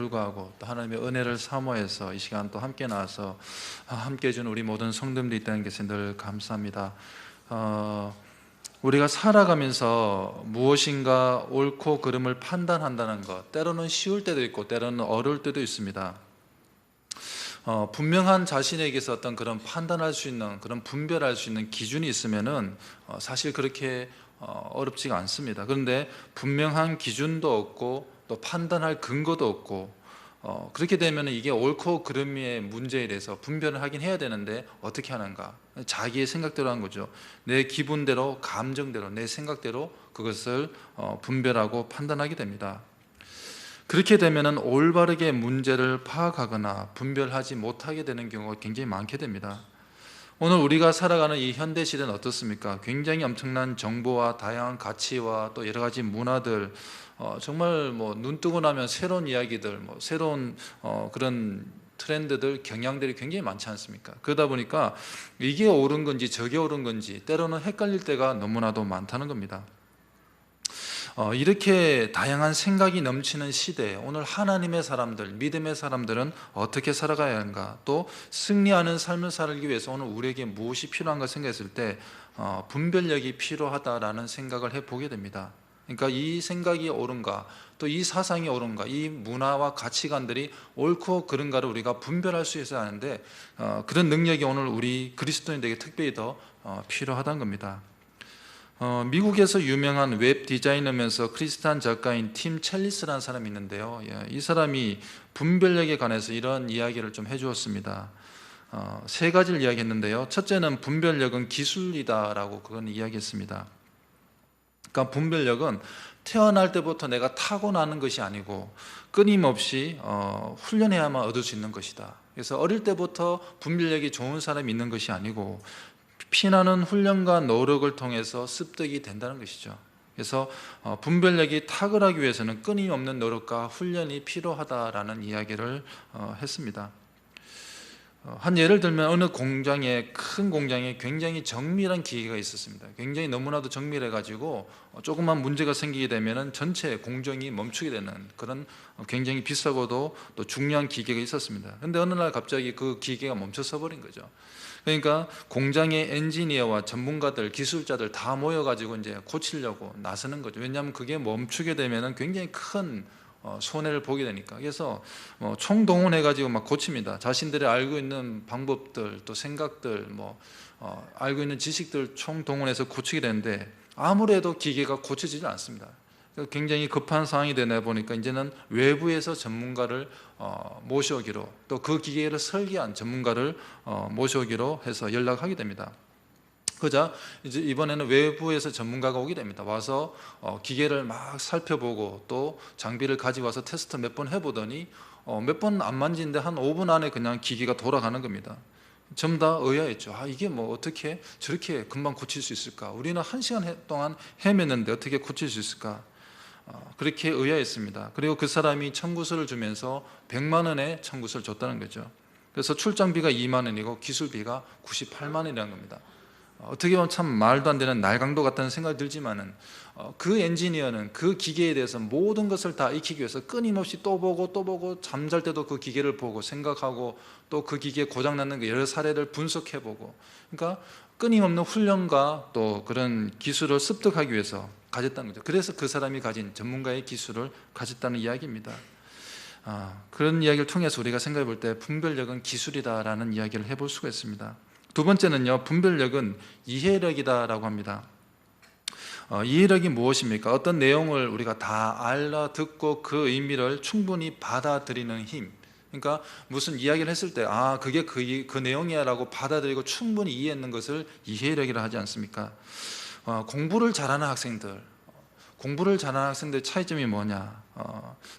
불구하고 또 하나님의 은혜를 사모해서 이 시간 또 함께 나와서 함께 해준 우리 모든 성도님들이 있다는 것에 늘 감사합니다. 우리가 살아가면서 무엇인가 옳고 그름을 판단한다는 것, 때로는 쉬울 때도 있고 때로는 어려울 때도 있습니다. 분명한 자신에게서 어떤 그런 판단할 수 있는, 그런 분별할 수 있는 기준이 있으면은 사실 그렇게 어렵지가 않습니다. 그런데 분명한 기준도 없고 또 판단할 근거도 없고 그렇게 되면 이게 옳고 그름의 문제에 대해서 분별을 하긴 해야 되는데 어떻게 하는가? 자기의 생각대로 한 거죠. 내 기분대로, 감정대로, 내 생각대로 그것을 분별하고 판단하게 됩니다. 그렇게 되면 올바르게 문제를 파악하거나 분별하지 못하게 되는 경우가 굉장히 많게 됩니다. 오늘 우리가 살아가는 이 현대 시대는 어떻습니까? 굉장히 엄청난 정보와 다양한 가치와 또 여러 가지 문화들, 정말 눈 뜨고 나면 새로운 이야기들, 새로운 그런 트렌드들, 경향들이 굉장히 많지 않습니까? 그러다 보니까 이게 옳은 건지 저게 옳은 건지 때로는 헷갈릴 때가 너무나도 많다는 겁니다. 이렇게 다양한 생각이 넘치는 시대에 오늘 하나님의 사람들, 믿음의 사람들은 어떻게 살아가야 하는가, 또 승리하는 삶을 살기 위해서 오늘 우리에게 무엇이 필요한가 생각했을 때 분별력이 필요하다라는 생각을 해보게 됩니다. 그러니까 이 생각이 옳은가, 또 이 사상이 옳은가, 이 문화와 가치관들이 옳고 그른가를 우리가 분별할 수 있어야 하는데 그런 능력이 오늘 우리 그리스도인들에게 특별히 더 필요하다는 겁니다. 미국에서 유명한 웹 디자이너면서 크리스찬 작가인 팀 첼리스라는 사람이 있는데요. 이 사람이 분별력에 관해서 이런 이야기를 좀 해주었습니다. 세 가지를 이야기했는데요. 첫째는 분별력은 기술이다라고 그건 이야기했습니다. 그러니까 분별력은 태어날 때부터 내가 타고나는 것이 아니고 끊임없이 훈련해야만 얻을 수 있는 것이다. 그래서 어릴 때부터 분별력이 좋은 사람이 있는 것이 아니고 피나는 훈련과 노력을 통해서 습득이 된다는 것이죠. 그래서 분별력이 탁월하기 위해서는 끊임없는 노력과 훈련이 필요하다라는 이야기를 했습니다. 한 예를 들면 어느 공장에, 큰 공장에 굉장히 정밀한 기계가 있었습니다. 굉장히 너무나도 정밀해가지고 조금만 문제가 생기게 되면 전체 공정이 멈추게 되는 그런 굉장히 비싸고도 또 중요한 기계가 있었습니다. 그런데 어느 날 갑자기 그 기계가 멈춰서 버린 거죠. 그러니까 공장의 엔지니어와 전문가들, 기술자들 다 모여가지고 이제 고치려고 나서는 거죠. 왜냐하면 그게 멈추게 되면 굉장히 큰 손해를 보게 되니까. 그래서 총동원해가지고 막 고칩니다. 자신들이 알고 있는 방법들, 또 생각들, 알고 있는 지식들 총동원해서 고치게 되는데 아무래도 기계가 고쳐지지 않습니다. 굉장히 급한 상황이 되다 보니까 이제는 외부에서 전문가를 모셔오기로, 또 그 기계를 설계한 전문가를 모셔오기로 해서 연락하게 됩니다. 그러자 이제 이번에는 외부에서 전문가가 오게 됩니다. 와서 기계를 막 살펴보고 또 장비를 가지고 와서 테스트 몇 번 해보더니 몇 번 안 만지는데 한 5분 안에 그냥 기계가 돌아가는 겁니다. 전부 다 의아했죠. 이게 어떻게 저렇게 금방 고칠 수 있을까? 우리는 1시간 동안 헤맸는데 어떻게 고칠 수 있을까? 그렇게 의아했습니다. 그리고 그 사람이 청구서를 주면서 100만 원의 청구서를 줬다는 거죠. 그래서 출장비가 2만 원이고 기술비가 98만 원이라는 겁니다. 어떻게 보면 참 말도 안 되는 날강도 같다는 생각이 들지만은 그 엔지니어는 그 기계에 대해서 모든 것을 다 익히기 위해서 끊임없이 또 보고 또 보고, 잠잘 때도 그 기계를 보고 생각하고, 또 그 기계 고장 났는 여러 사례를 분석해 보고, 그러니까 끊임없는 훈련과 또 그런 기술을 습득하기 위해서 가졌다는 거죠. 그래서 그 사람이 가진 전문가의 기술을 가졌다는 이야기입니다. 그런 이야기를 통해서 우리가 생각해 볼 때 분별력은 기술이다라는 이야기를 해볼 수가 있습니다. 두 번째는요, 분별력은 이해력이다라고 합니다. 이해력이 무엇입니까? 어떤 내용을 우리가 다 알아듣고 그 의미를 충분히 받아들이는 힘. 그러니까 무슨 이야기를 했을 때 그게 그 내용이야 라고 받아들이고 충분히 이해하는 것을 이해력이라 하지 않습니까? 공부를 잘하는 학생들 차이점이 뭐냐?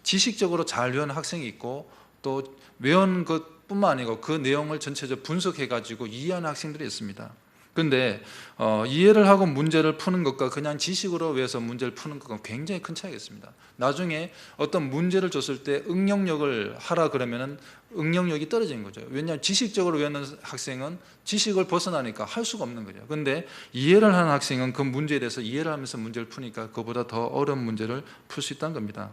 지식적으로 잘 외우는 학생이 있고, 또 외운 것뿐만 아니고 그 내용을 전체적으로 분석해가지고 이해하는 학생들이 있습니다. 그런데 이해를 하고 문제를 푸는 것과 그냥 지식으로 외워서 문제를 푸는 것과 굉장히 큰 차이가 있습니다. 나중에 어떤 문제를 줬을 때 응용력을 하라 그러면은 응용력이 떨어지는 거죠. 왜냐하면 지식적으로 외우는 학생은 지식을 벗어나니까 할 수가 없는 거죠. 그런데 이해를 하는 학생은 그 문제에 대해서 이해를 하면서 문제를 푸니까 그보다 더 어려운 문제를 풀 수 있다는 겁니다.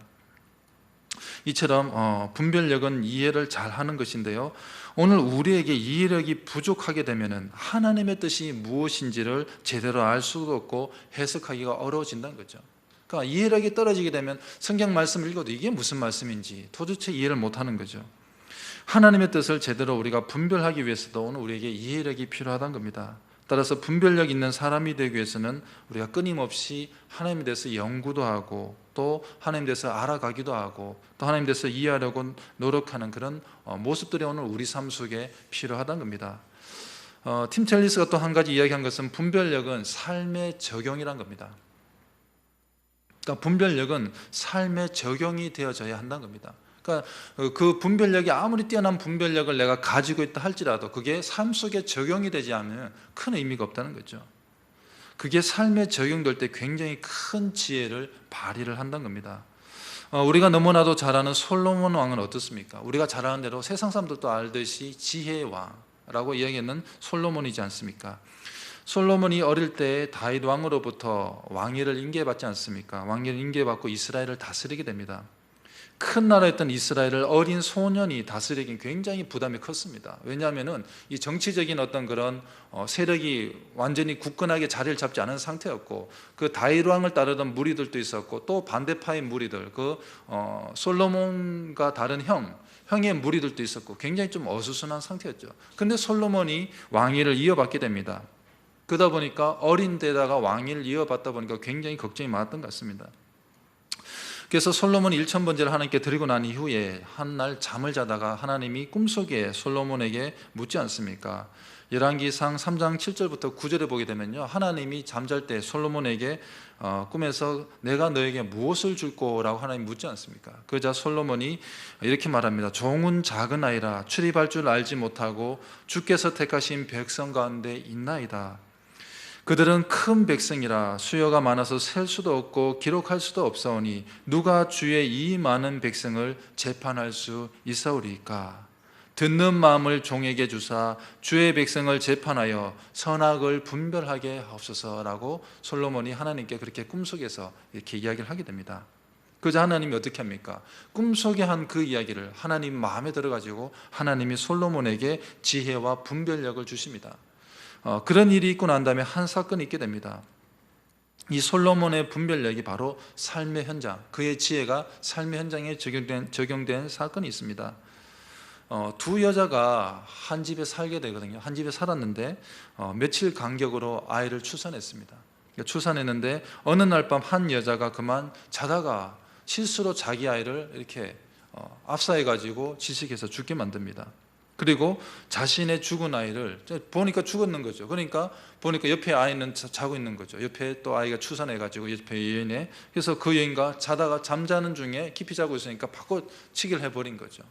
이처럼 분별력은 이해를 잘하는 것인데요, 오늘 우리에게 이해력이 부족하게 되면 하나님의 뜻이 무엇인지를 제대로 알 수도 없고 해석하기가 어려워진다는 거죠. 그러니까 이해력이 떨어지게 되면 성경 말씀을 읽어도 이게 무슨 말씀인지 도대체 이해를 못하는 거죠. 하나님의 뜻을 제대로 우리가 분별하기 위해서도 오늘 우리에게 이해력이 필요하다는 겁니다. 따라서 분별력 있는 사람이 되기 위해서는 우리가 끊임없이 하나님에 대해서 연구도 하고 또 하나님에 대해서 알아가기도 하고 또 하나님에 대해서 이해하려고 노력하는 그런 모습들이 오늘 우리 삶 속에 필요하다는 겁니다. 팀 첼리스가 또 한 가지 이야기한 것은 분별력은 삶의 적용이란 겁니다. 그러니까 분별력은 삶의 적용이 되어져야 한다는 겁니다. 그러니까 그 분별력이 아무리 뛰어난 분별력을 내가 가지고 있다 할지라도 그게 삶 속에 적용이 되지 않으면 큰 의미가 없다는 거죠. 그게 삶에 적용될 때 굉장히 큰 지혜를 발휘를 한다는 겁니다. 우리가 너무나도 잘 아는 솔로몬 왕은 어떻습니까? 우리가 잘 아는 대로 세상 사람들도 알듯이 지혜의 왕이라고 이야기하는 솔로몬이지 않습니까? 솔로몬이 어릴 때 다윗 왕으로부터 왕위를 인계받지 않습니까? 왕위를 인계받고 이스라엘을 다스리게 됩니다. 큰 나라였던 이스라엘을 어린 소년이 다스리긴 굉장히 부담이 컸습니다. 왜냐하면 이 정치적인 어떤 그런 세력이 완전히 굳건하게 자리를 잡지 않은 상태였고, 그 다윗 왕을 따르던 무리들도 있었고 또 반대파의 무리들, 솔로몬과 다른 형의 무리들도 있었고 굉장히 좀 어수선한 상태였죠. 근데 솔로몬이 왕위를 이어받게 됩니다. 그러다 보니까 어린 데다가 왕위를 이어받다 보니까 굉장히 걱정이 많았던 것 같습니다. 그래서 솔로몬이 1000번제를 하나님께 드리고 난 이후에 한 날 잠을 자다가 하나님이 꿈속에 솔로몬에게 묻지 않습니까? 열왕기상 3장 7절부터 9절에 보게 되면요, 하나님이 잠잘 때 솔로몬에게 꿈에서 내가 너에게 무엇을 줄 거라고 하나님 묻지 않습니까? 그러자 솔로몬이 이렇게 말합니다. 종은 작은 아이라 출입할 줄 알지 못하고 주께서 택하신 백성 가운데 있나이다. 그들은 큰 백성이라 수요가 많아서 셀 수도 없고 기록할 수도 없사오니 누가 주의 이 많은 백성을 재판할 수 있사오리까? 듣는 마음을 종에게 주사 주의 백성을 재판하여 선악을 분별하게 하옵소서라고 솔로몬이 하나님께 그렇게 꿈속에서 이렇게 이야기를 하게 됩니다. 그저 하나님이 어떻게 합니까? 꿈속에 한 그 이야기를 하나님 마음에 들어가지고 하나님이 솔로몬에게 지혜와 분별력을 주십니다. 그런 일이 있고 난 다음에 한 사건이 있게 됩니다. 이 솔로몬의 분별력이 바로 삶의 현장, 그의 지혜가 삶의 현장에 적용된 사건이 있습니다. 두 여자가 한 집에 살게 되거든요. 한 집에 살았는데 며칠 간격으로 아이를 출산했습니다. 출산했는데 어느 날 밤 한 여자가 그만 자다가 실수로 자기 아이를 이렇게 압사해가지고 질식해서 죽게 만듭니다. 그리고 자신의 죽은 아이를 보니까 죽었는 거죠. 그러니까 보니까 옆에 아이는 자고 있는 거죠. 옆에 또 아이가 출산해가지고 옆에 여인에, 그래서 그 여인과 자다가 잠자는 중에 깊이 자고 있으니까 바꿔치기를 해버린 거죠.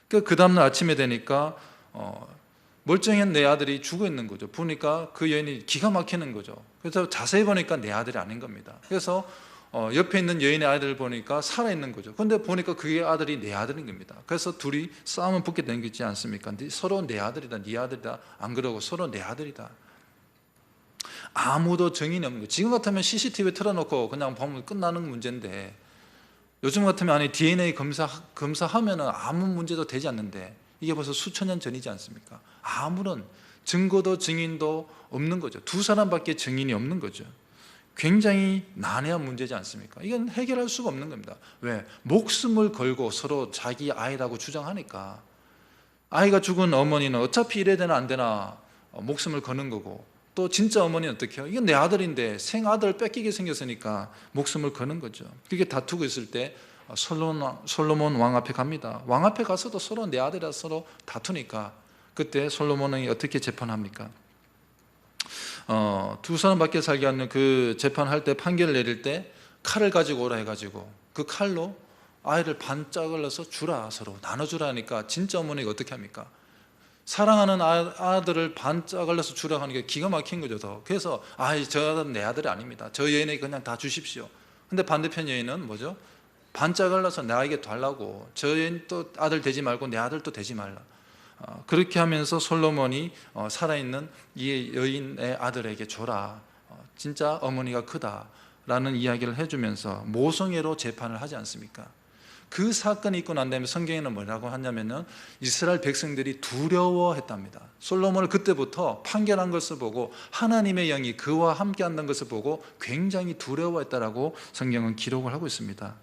그 다음날 아침에 되니까 멀쩡한 내 아들이 죽어 있는 거죠. 보니까 그 여인이 기가 막히는 거죠. 그래서 자세히 보니까 내 아들이 아닌 겁니다. 그래서 옆에 있는 여인의 아이들을 보니까 살아있는 거죠. 그런데 보니까 그의 아들이 내 아들인 겁니다. 그래서 둘이 싸움을 붙게 된 거지 않습니까? 서로 내 아들이다, 네 아들이다, 안 그러고 서로 내 아들이다. 아무도 증인이 없는 거예요. 지금 같으면 CCTV 틀어놓고 그냥 보면 끝나는 문제인데, 요즘 같으면 아니 DNA 검사하면 아무 문제도 되지 않는데, 이게 벌써 수천 년 전이지 않습니까? 아무런 증거도 증인도 없는 거죠. 두 사람밖에 증인이 없는 거죠. 굉장히 난해한 문제지 않습니까? 이건 해결할 수가 없는 겁니다. 왜? 목숨을 걸고 서로 자기 아이라고 주장하니까. 아이가 죽은 어머니는 어차피 이래야 되나 안 되나 목숨을 거는 거고, 또 진짜 어머니는 어떻게 해요? 이건 내 아들인데 생아들을 뺏기게 생겼으니까 목숨을 거는 거죠. 그렇게 다투고 있을 때 솔로몬 왕 앞에 갑니다. 왕 앞에 가서도 서로 내 아들이라 서로 다투니까 그때 솔로몬이 어떻게 재판합니까? 두 사람밖에 살게 않는 그 재판할 때, 판결을 내릴 때 칼을 가지고 오라 해가지고 그 칼로 아이를 반 잘라서 주라, 서로 나눠주라 하니까 진짜 어머니가 어떻게 합니까? 사랑하는 아들을 반 잘라서 주라 하니까 기가 막힌 거죠. 더. 그래서 저 아들은 내 아들이 아닙니다. 저 여인에게 그냥 다 주십시오. 근데 반대편 여인은 뭐죠? 반 잘라서 나에게 달라고, 저 여인 또 아들 되지 말고 내 아들도 되지 말라. 그렇게 하면서 솔로몬이 살아있는 이 여인의 아들에게 줘라, 진짜 어머니가 크다라는 이야기를 해주면서 모성애로 재판을 하지 않습니까? 그 사건이 있고 난 다음에 성경에는 뭐라고 하냐면은 이스라엘 백성들이 두려워했답니다. 솔로몬을 그때부터 판결한 것을 보고 하나님의 영이 그와 함께 한다는 것을 보고 굉장히 두려워했다라고 성경은 기록을 하고 있습니다.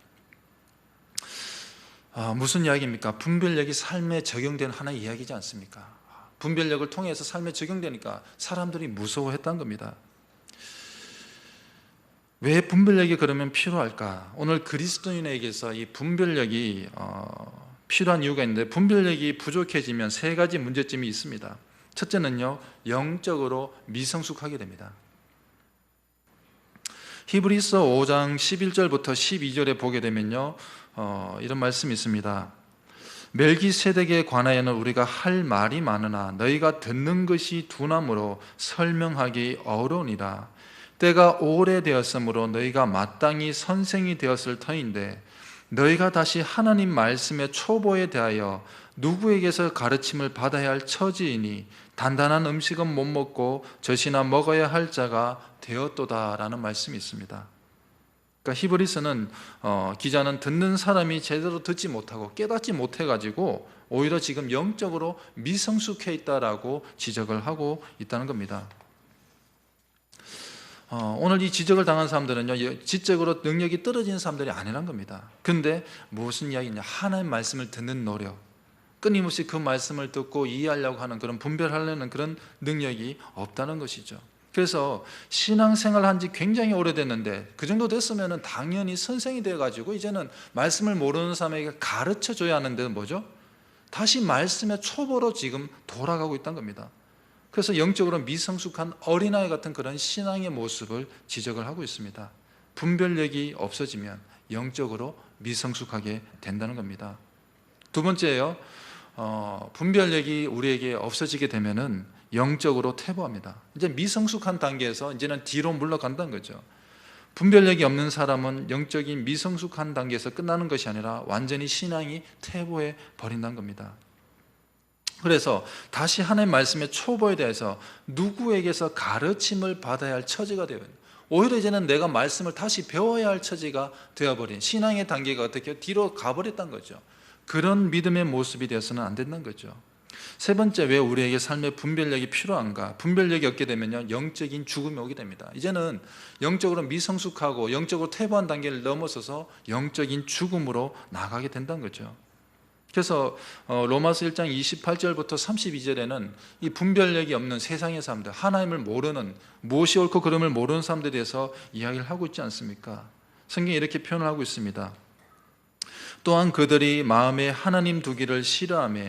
무슨 이야기입니까? 분별력이 삶에 적용된 하나의 이야기지 않습니까? 분별력을 통해서 삶에 적용되니까 사람들이 무서워했다는 겁니다. 왜 분별력이 그러면 필요할까? 오늘 그리스도인에게서 이 분별력이 필요한 이유가 있는데, 분별력이 부족해지면 세 가지 문제점이 있습니다. 첫째는요, 영적으로 미성숙하게 됩니다. 히브리서 5장 11절부터 12절에 보게 되면요, 이런 말씀이 있습니다. 멜기세덱에 관하여는 우리가 할 말이 많으나 너희가 듣는 것이 둔함으로 설명하기 어려우니라. 때가 오래되었으므로 너희가 마땅히 선생이 되었을 터인데 너희가 다시 하나님 말씀의 초보에 대하여 누구에게서 가르침을 받아야 할 처지이니 단단한 음식은 못 먹고 젖이나 먹어야 할 자가 되었도다라는 말씀이 있습니다. 그러니까 히브리서는 기자는 듣는 사람이 제대로 듣지 못하고 깨닫지 못해가지고 오히려 지금 영적으로 미성숙해 있다라고 지적을 하고 있다는 겁니다. 오늘 이 지적을 당한 사람들은요, 지적으로 능력이 떨어진 사람들이 아니란 겁니다. 근데 무슨 이야기냐? 하나님 말씀을 듣는 노력, 끊임없이 그 말씀을 듣고 이해하려고 하는 그런 분별하려는 그런 능력이 없다는 것이죠. 그래서 신앙생활 한 지 굉장히 오래됐는데 그 정도 됐으면 당연히 선생이 돼가지고 이제는 말씀을 모르는 사람에게 가르쳐 줘야 하는데 뭐죠? 다시 말씀의 초보로 지금 돌아가고 있다는 겁니다. 그래서 영적으로 미성숙한 어린아이 같은 그런 신앙의 모습을 지적을 하고 있습니다. 분별력이 없어지면 영적으로 미성숙하게 된다는 겁니다. 두 번째예요. 분별력이 우리에게 없어지게 되면은 영적으로 퇴보합니다. 이제 미성숙한 단계에서 이제는 뒤로 물러간다는 거죠. 분별력이 없는 사람은 영적인 미성숙한 단계에서 끝나는 것이 아니라 완전히 신앙이 퇴보해 버린다는 겁니다. 그래서 다시 하나님의 말씀의 초보에 대해서 누구에게서 가르침을 받아야 할 처지가 되어요. 오히려 이제는 내가 말씀을 다시 배워야 할 처지가 되어버린 신앙의 단계가 어떻게 뒤로 가버렸다는 거죠. 그런 믿음의 모습이 되어서는 안 된다는 거죠. 세 번째, 왜 우리에게 삶의 분별력이 필요한가? 분별력이 없게 되면요, 영적인 죽음이 오게 됩니다. 이제는 영적으로 미성숙하고 영적으로 퇴보한 단계를 넘어서서 영적인 죽음으로 나가게 된다는 거죠. 그래서 로마서 1장 28절부터 32절에는 이 분별력이 없는 세상의 사람들, 하나님을 모르는, 무엇이 옳고 그름을 모르는 사람들에 대해서 이야기를 하고 있지 않습니까? 성경이 이렇게 표현을 하고 있습니다. 또한 그들이 마음에 하나님 두기를 싫어하며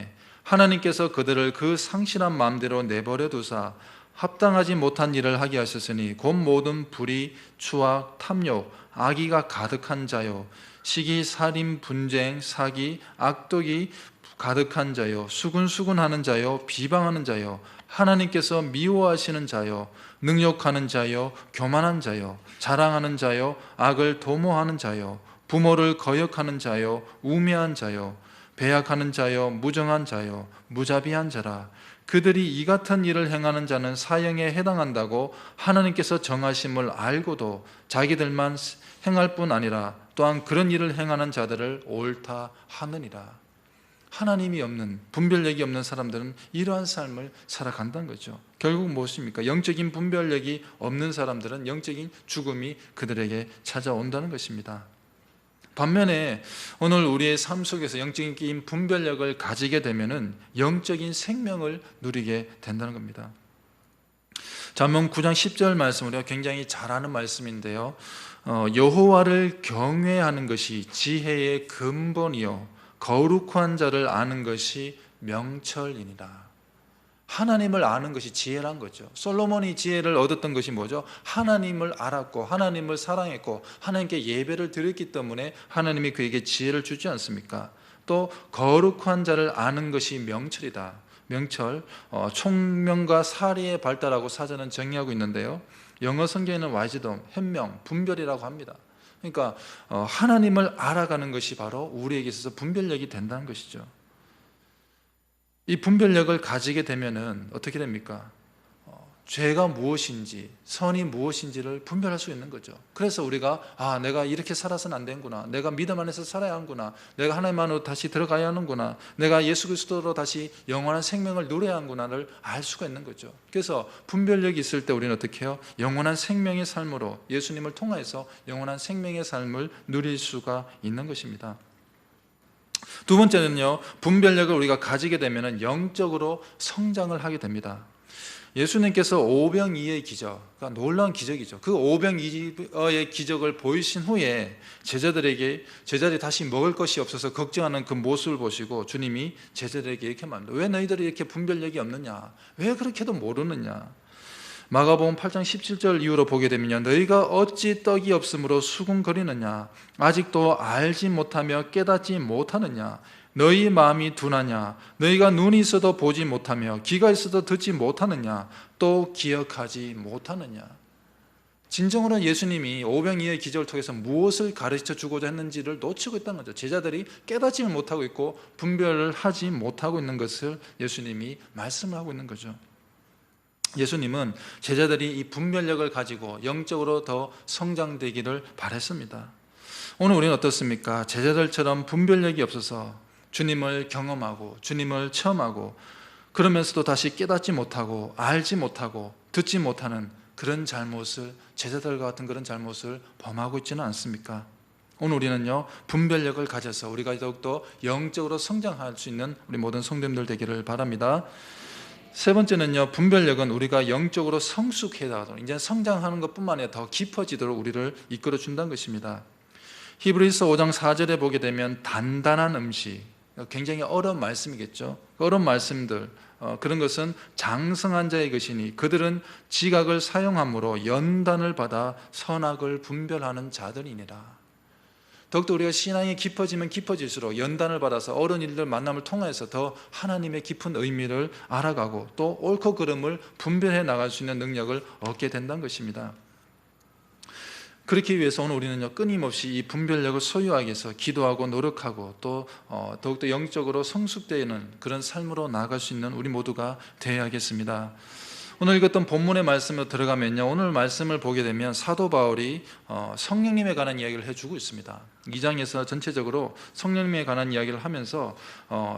하나님께서 그들을 그 상실한 마음대로 내버려 두사 합당하지 못한 일을 하게 하셨으니 곧 모든 불의, 추악, 탐욕, 악의가 가득한 자요, 시기, 살인, 분쟁, 사기, 악독이 가득한 자요, 수군수군하는 자요, 비방하는 자요, 하나님께서 미워하시는 자요, 능욕하는 자요, 교만한 자요, 자랑하는 자요, 악을 도모하는 자요, 부모를 거역하는 자요, 우매한 자요, 배약하는 자요, 무정한 자요, 무자비한 자라. 그들이 이 같은 일을 행하는 자는 사형에 해당한다고 하나님께서 정하심을 알고도 자기들만 행할 뿐 아니라 또한 그런 일을 행하는 자들을 옳다 하느니라. 하나님이 없는, 분별력이 없는 사람들은 이러한 삶을 살아간다는 거죠. 결국 무엇입니까? 영적인 분별력이 없는 사람들은 영적인 죽음이 그들에게 찾아온다는 것입니다. 반면에 오늘 우리의 삶 속에서 영적인 분별력을 가지게 되면은 영적인 생명을 누리게 된다는 겁니다. 잠언 9장 10절 말씀, 우리가 굉장히 잘 아는 말씀인데요, 여호와를 경외하는 것이 지혜의 근본이요 거룩한 자를 아는 것이 명철이니라. 하나님을 아는 것이 지혜란 거죠. 솔로몬이 지혜를 얻었던 것이 뭐죠? 하나님을 알았고 하나님을 사랑했고 하나님께 예배를 드렸기 때문에 하나님이 그에게 지혜를 주지 않습니까? 또 거룩한 자를 아는 것이 명철이다. 명철, 총명과 사리의 발달하고 사전은 정의하고 있는데요, 영어 성경에는 와이즈덤, 현명, 분별이라고 합니다. 그러니까 하나님을 알아가는 것이 바로 우리에게 있어서 분별력이 된다는 것이죠. 이 분별력을 가지게 되면은 어떻게 됩니까? 죄가 무엇인지 선이 무엇인지를 분별할 수 있는 거죠. 그래서 우리가 내가 이렇게 살아서는 안 되는구나, 내가 믿음 안에서 살아야 하는구나, 내가 하나님 안으로 다시 들어가야 하는구나, 내가 예수 그리스도로 다시 영원한 생명을 누려야 하는구나를 알 수가 있는 거죠. 그래서 분별력이 있을 때 우리는 어떻게 해요? 영원한 생명의 삶으로 예수님을 통하여서 영원한 생명의 삶을 누릴 수가 있는 것입니다. 두 번째는요, 분별력을 우리가 가지게 되면 영적으로 성장을 하게 됩니다. 예수님께서 오병이어의 기적, 그러니까 놀라운 기적이죠. 그 오병이어의 기적을 보이신 후에 제자들이 다시 먹을 것이 없어서 걱정하는 그 모습을 보시고 주님이 제자들에게 이렇게 말합니다. 왜 너희들이 이렇게 분별력이 없느냐? 왜 그렇게도 모르느냐? 마가복음 8장 17절 이후로 보게 되면요, 너희가 어찌 떡이 없으므로 수군거리느냐? 아직도 알지 못하며 깨닫지 못하느냐? 너희 마음이 둔하냐? 너희가 눈이 있어도 보지 못하며 귀가 있어도 듣지 못하느냐? 또 기억하지 못하느냐? 진정으로 예수님이 오병이어의 기적을 통해서 무엇을 가르쳐 주고자 했는지를 놓치고 있다는 거죠. 제자들이 깨닫지 못하고 있고 분별을 하지 못하고 있는 것을 예수님이 말씀을 하고 있는 거죠. 예수님은 제자들이 이 분별력을 가지고 영적으로 더 성장되기를 바랬습니다. 오늘 우리는 어떻습니까? 제자들처럼 분별력이 없어서 주님을 경험하고 주님을 체험하고 그러면서도 다시 깨닫지 못하고 알지 못하고 듣지 못하는 그런 잘못을, 제자들과 같은 그런 잘못을 범하고 있지는 않습니까? 오늘 우리는요, 분별력을 가져서 우리가 더욱더 영적으로 성장할 수 있는 우리 모든 성도님들 되기를 바랍니다. 세 번째는요, 분별력은 우리가 영적으로 성숙해가도록, 이제 성장하는 것뿐만 아니라 더 깊어지도록 우리를 이끌어 준다는 것입니다. 히브리서 5장 4절에 보게 되면 단단한 음식, 굉장히 어려운 말씀이겠죠. 어려운 말씀들, 그런 것은 장성한 자의 것이니 그들은 지각을 사용함으로 연단을 받아 선악을 분별하는 자들이니라. 더욱더 우리가 신앙이 깊어지면 깊어질수록 연단을 받아서 어려운 일들 만남을 통해서 더 하나님의 깊은 의미를 알아가고 또 옳고 그름을 분별해 나갈 수 있는 능력을 얻게 된다는 것입니다. 그렇기 위해서 오늘 우리는요, 끊임없이 이 분별력을 소유하기 위해서 기도하고 노력하고 또 더욱더 영적으로 성숙되는 그런 삶으로 나아갈 수 있는 우리 모두가 되어야겠습니다. 오늘 읽었던 본문의 말씀으로 들어가면요, 오늘 말씀을 보게 되면 사도 바울이 성령님에 관한 이야기를 해주고 있습니다. 2장에서 전체적으로 성령님에 관한 이야기를 하면서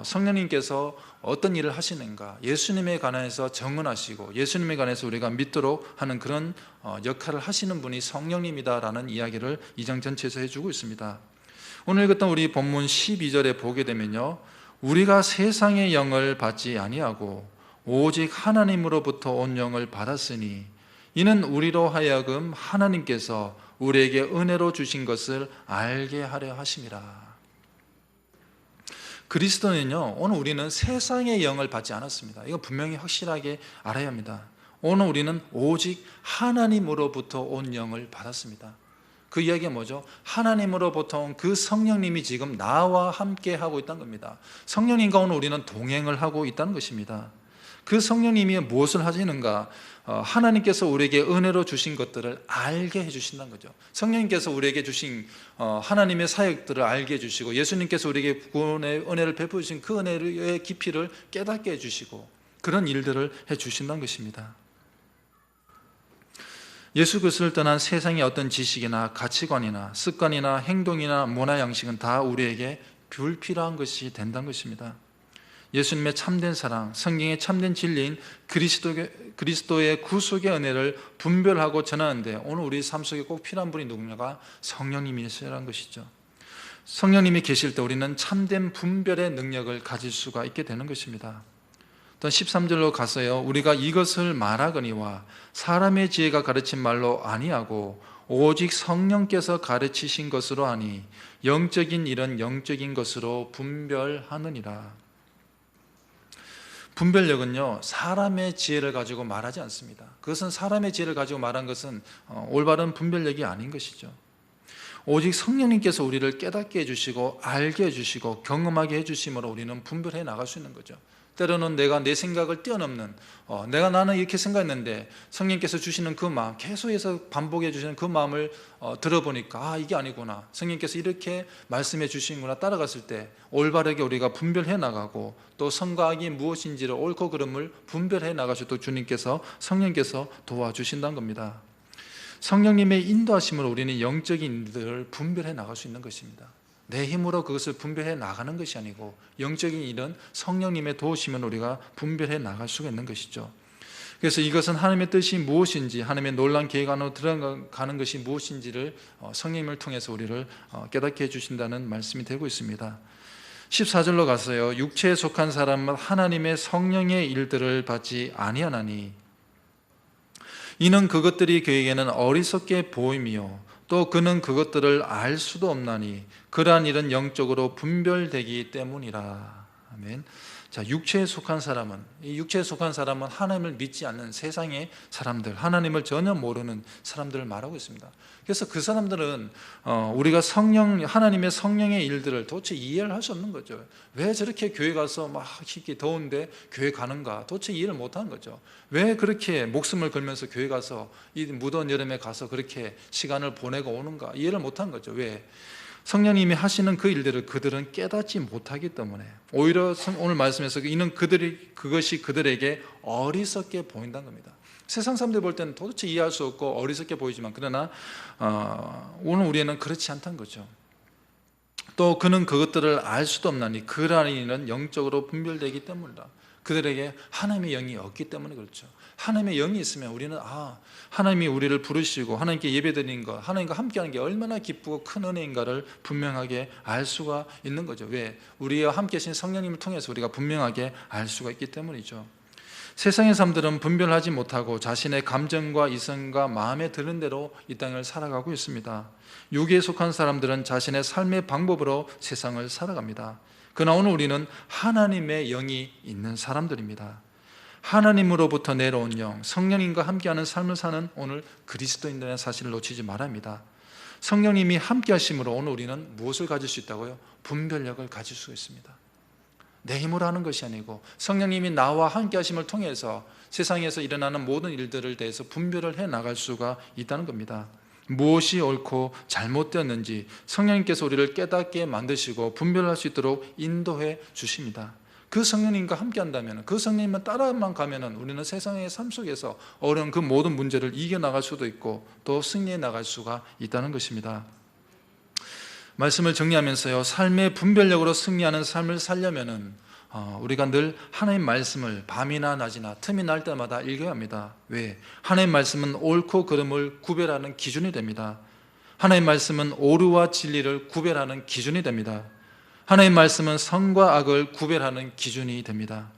성령님께서 어떤 일을 하시는가, 예수님에 관해서 정언하시고 예수님에 관해서 우리가 믿도록 하는 그런 역할을 하시는 분이 성령님이다라는 이야기를 2장 전체에서 해주고 있습니다. 오늘 읽었던 우리 본문 12절에 보게 되면요, 우리가 세상의 영을 받지 아니하고 오직 하나님으로부터 온 영을 받았으니 이는 우리로 하여금 하나님께서 우리에게 은혜로 주신 것을 알게 하려 하심이라. 그리스도는요, 오늘 우리는 세상의 영을 받지 않았습니다. 이거 분명히 확실하게 알아야 합니다. 오늘 우리는 오직 하나님으로부터 온 영을 받았습니다. 그 이야기가 뭐죠? 하나님으로부터 온 그 성령님이 지금 나와 함께 하고 있다는 겁니다. 성령님과 오늘 우리는 동행을 하고 있다는 것입니다. 그 성령님이 무엇을 하시는가? 하나님께서 우리에게 은혜로 주신 것들을 알게 해주신다는 거죠. 성령님께서 우리에게 주신 하나님의 사역들을 알게 해주시고 예수님께서 우리에게 구원의 은혜를 베풀어 주신 그 은혜의 깊이를 깨닫게 해주시고 그런 일들을 해주신다는 것입니다. 예수 그리스도를 떠난 세상의 어떤 지식이나 가치관이나 습관이나 행동이나 문화 양식은 다 우리에게 불필요한 것이 된다는 것입니다. 예수님의 참된 사랑, 성경의 참된 진리인 그리스도의 구속의 은혜를 분별하고 전하는데 오늘 우리 삶 속에 꼭 필요한 분이 누구냐가 성령님이시라는 것이죠. 성령님이 계실 때 우리는 참된 분별의 능력을 가질 수가 있게 되는 것입니다. 또 13절로 가서요, 우리가 이것을 말하거니와 사람의 지혜가 가르친 말로 아니하고 오직 성령께서 가르치신 것으로 하니 영적인 일은 영적인 것으로 분별하느니라. 분별력은요, 사람의 지혜를 가지고 말하지 않습니다. 그것은 사람의 지혜를 가지고 말한 것은 올바른 분별력이 아닌 것이죠. 오직 성령님께서 우리를 깨닫게 해주시고 알게 해주시고 경험하게 해주심으로 우리는 분별해 나갈 수 있는 거죠. 때로는 내가 내 생각을 뛰어넘는 나는 이렇게 생각했는데 성령께서 주시는 그 마음, 계속해서 반복해 주시는 그 마음을 들어보니까 이게 아니구나, 성령께서 이렇게 말씀해 주시는구나 따라갔을 때 올바르게 우리가 분별해 나가고 또 선과 악이 무엇인지를 옳고 그름을 분별해 나가셔도 주님께서 성령께서 도와주신다는 겁니다. 성령님의 인도하심으로 우리는 영적인 일들을 분별해 나갈 수 있는 것입니다. 내 힘으로 그것을 분별해 나가는 것이 아니고 영적인 일은 성령님의 도우시면 우리가 분별해 나갈 수가 있는 것이죠. 그래서 이것은 하나님의 뜻이 무엇인지, 하나님의 놀라운 계획 안으로 들어가는 것이 무엇인지를 성령님을 통해서 우리를 깨닫게 해주신다는 말씀이 되고 있습니다. 14절로 가서요, 육체에 속한 사람은 하나님의 성령의 일들을 받지 아니하나니 이는 그것들이 그에게는 어리석게 보임이요 또 그는 그것들을 알 수도 없나니 그러한 일은 영적으로 분별되기 때문이라. 아멘. 자, 육체에 속한 사람은, 이 육체에 속한 사람은 하나님을 믿지 않는 세상의 사람들, 하나님을 전혀 모르는 사람들을 말하고 있습니다. 그래서 그 사람들은 우리가 하나님의 성령의 일들을 도대체 이해를 할 수 없는 거죠. 왜 저렇게 교회 가서 막 이렇게 더운데 교회 가는가 도대체 이해를 못하는 거죠. 왜 그렇게 목숨을 걸면서 교회 가서 이 무더운 여름에 가서 그렇게 시간을 보내고 오는가 이해를 못하는 거죠. 왜? 성령님이 하시는 그 일들을 그들은 깨닫지 못하기 때문에, 오히려 오늘 말씀에서 이는 그것이 그들에게 어리석게 보인다는 겁니다. 세상 사람들 볼 때는 도대체 이해할 수 없고 어리석게 보이지만, 그러나 오늘 우리는 그렇지 않다는 거죠. 또 그는 그것들을 알 수도 없나니 그러한 일은 영적으로 분별되기 때문이다. 그들에게 하나님의 영이 없기 때문에 그렇죠. 하나님의 영이 있으면 우리는 하나님이 우리를 부르시고 하나님께 예배드리는 것, 하나님과 함께하는 게 얼마나 기쁘고 큰 은혜인가를 분명하게 알 수가 있는 거죠. 왜? 우리와 함께 하신 성령님을 통해서 우리가 분명하게 알 수가 있기 때문이죠. 세상의 사람들은 분별하지 못하고 자신의 감정과 이성과 마음에 드는 대로 이 땅을 살아가고 있습니다. 육에 속한 사람들은 자신의 삶의 방법으로 세상을 살아갑니다. 그러나 오늘 우리는 하나님의 영이 있는 사람들입니다. 하나님으로부터 내려온 영, 성령님과 함께하는 삶을 사는 오늘 그리스도인들의 사실을 놓치지 말아야 합니다. 성령님이 함께 하심으로 오늘 우리는 무엇을 가질 수 있다고요? 분별력을 가질 수 있습니다. 내 힘으로 하는 것이 아니고 성령님이 나와 함께 하심을 통해서 세상에서 일어나는 모든 일들을 대해서 분별을 해 나갈 수가 있다는 겁니다. 무엇이 옳고 잘못되었는지 성령님께서 우리를 깨닫게 만드시고 분별할 수 있도록 인도해 주십니다. 그 성령님과 함께 한다면, 그 성령님만 따라만 가면 우리는 세상의 삶 속에서 어려운 그 모든 문제를 이겨나갈 수도 있고 또 승리해 나갈 수가 있다는 것입니다. 말씀을 정리하면서요, 삶의 분별력으로 승리하는 삶을 살려면은 우리가 늘 하나님 말씀을 밤이나 낮이나 틈이 날 때마다 읽어야 합니다. 왜? 하나님 말씀은 옳고 그름을 구별하는 기준이 됩니다. 하나님 말씀은 오류와 진리를 구별하는 기준이 됩니다. 하나님 말씀은 선과 악을 구별하는 기준이 됩니다.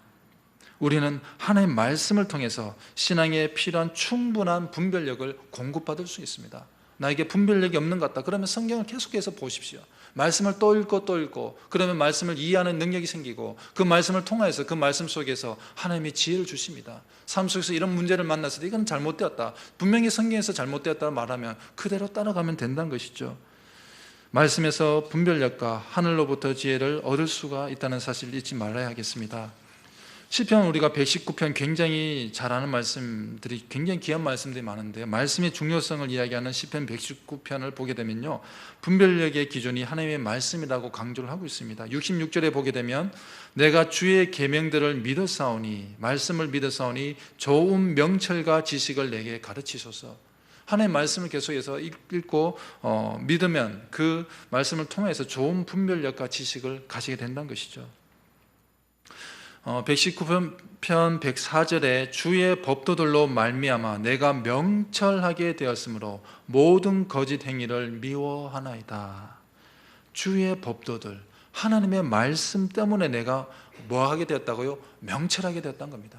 우리는 하나님 말씀을 통해서 신앙에 필요한 충분한 분별력을 공급받을 수 있습니다. 나에게 분별력이 없는 것 같다. 그러면 성경을 계속해서 보십시오. 말씀을 또 읽고 그러면 말씀을 이해하는 능력이 생기고 그 말씀을 통해서 그 말씀 속에서 하나님이 지혜를 주십니다. 삶 속에서 이런 문제를 만났을 때 이건 잘못되었다, 분명히 성경에서 잘못되었다 말하면 그대로 따라가면 된다는 것이죠. 말씀에서 분별력과 하늘로부터 지혜를 얻을 수가 있다는 사실을 잊지 말아야 하겠습니다. 시편 우리가 119편 굉장히 잘 아는 말씀들이, 굉장히 귀한 말씀들이 많은데, 말씀의 중요성을 이야기하는 시편 119편을 보게 되면요, 분별력의 기준이 하나님의 말씀이라고 강조를 하고 있습니다. 66절에 보게 되면 내가 주의 계명들을 믿었사오니, 말씀을 믿었사오니 좋은 명철과 지식을 내게 가르치소서. 하나님의 말씀을 계속해서 읽고 믿으면 그 말씀을 통해서 좋은 분별력과 지식을 가지게 된다는 것이죠. 119편 104절에 주의 법도들로 말미암아 내가 명철하게 되었으므로 모든 거짓 행위를 미워하나이다. 주의 법도들, 하나님의 말씀 때문에 내가 뭐하게 되었다고요? 명철하게 되었다는 겁니다.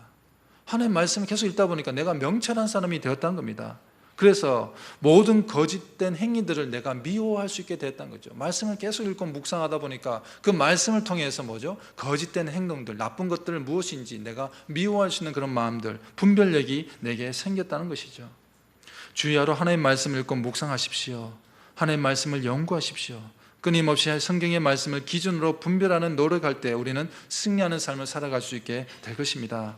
하나님의 말씀을 계속 읽다 보니까 내가 명철한 사람이 되었다는 겁니다. 그래서 모든 거짓된 행위들을 내가 미워할 수 있게 됐다는 거죠. 말씀을 계속 읽고 묵상하다 보니까 그 말씀을 통해서 뭐죠? 거짓된 행동들, 나쁜 것들 무엇인지 내가 미워할 수 있는 그런 마음들, 분별력이 내게 생겼다는 것이죠. 주야로 하나님의 말씀을 읽고 묵상하십시오. 하나님의 말씀을 연구하십시오. 끊임없이 성경의 말씀을 기준으로 분별하는 노력할 때 우리는 승리하는 삶을 살아갈 수 있게 될 것입니다.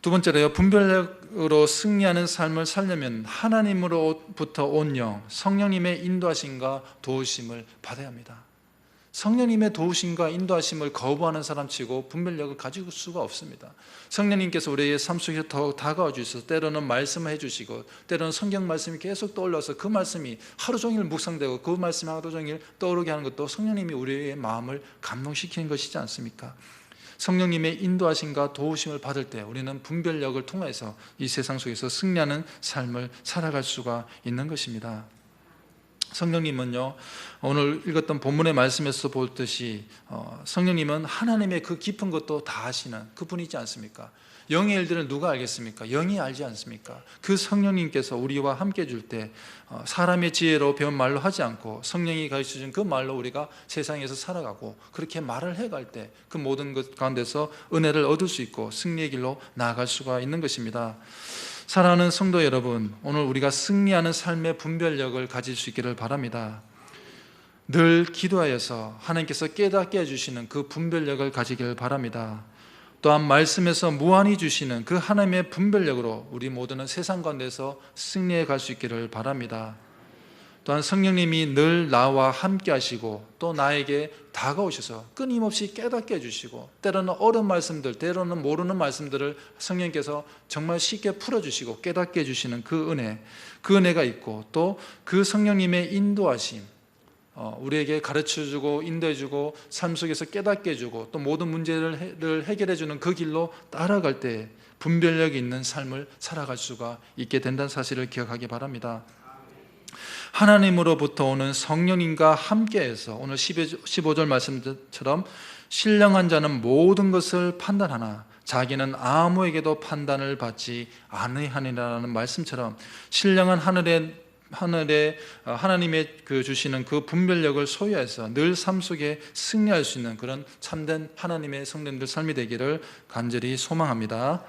두 번째로요, 분별력으로 승리하는 삶을 살려면 하나님으로부터 온 영, 성령님의 인도하심과 도우심을 받아야 합니다. 성령님의 도우심과 인도하심을 거부하는 사람치고 분별력을 가질 수가 없습니다. 성령님께서 우리의 삶 속에 더 다가와 주셔서 때로는 말씀을 해주시고 때로는 성경 말씀이 계속 떠올라서 그 말씀이 하루 종일 묵상되고 그 말씀이 하루 종일 떠오르게 하는 것도 성령님이 우리의 마음을 감동시키는 것이지 않습니까? 성령님의 인도하심과 도우심을 받을 때 우리는 분별력을 통해서 이 세상 속에서 승리하는 삶을 살아갈 수가 있는 것입니다. 성령님은요, 오늘 읽었던 본문의 말씀에서 볼 듯이 성령님은 하나님의 그 깊은 것도 다 아시는 그분이지 않습니까? 영의 일들을 누가 알겠습니까? 영이 알지 않습니까? 그 성령님께서 우리와 함께 해줄 때 사람의 지혜로 배운 말로 하지 않고 성령이 가르쳐준 그 말로 우리가 세상에서 살아가고 그렇게 말을 해갈 때 그 모든 것 가운데서 은혜를 얻을 수 있고 승리의 길로 나아갈 수가 있는 것입니다. 사랑하는 성도 여러분, 오늘 우리가 승리하는 삶의 분별력을 가질 수 있기를 바랍니다. 늘 기도하여서 하나님께서 깨닫게 해주시는 그 분별력을 가지기를 바랍니다. 또한 말씀에서 무한히 주시는 그 하나님의 분별력으로 우리 모두는 세상 가운데서 승리해 갈 수 있기를 바랍니다. 또한 성령님이 늘 나와 함께 하시고 또 나에게 다가오셔서 끊임없이 깨닫게 해주시고 때로는 어려운 말씀들, 때로는 모르는 말씀들을 성령께서 정말 쉽게 풀어주시고 깨닫게 해주시는 그 은혜가 있고 또 그 성령님의 인도하심, 우리에게 가르쳐주고 인도해주고 삶 속에서 깨닫게 해주고 또 모든 문제를 해결해주는 그 길로 따라갈 때 분별력이 있는 삶을 살아갈 수가 있게 된다는 사실을 기억하기 바랍니다. 하나님으로부터 오는 성령님과 함께해서 오늘 15절 말씀처럼 신령한 자는 모든 것을 판단하나 자기는 아무에게도 판단을 받지 아니하니라는 말씀처럼 신령한 하늘에 하나님의 주시는 그 분별력을 소유해서 늘 삶 속에 승리할 수 있는 그런 참된 하나님의 성도님들 삶이 되기를 간절히 소망합니다.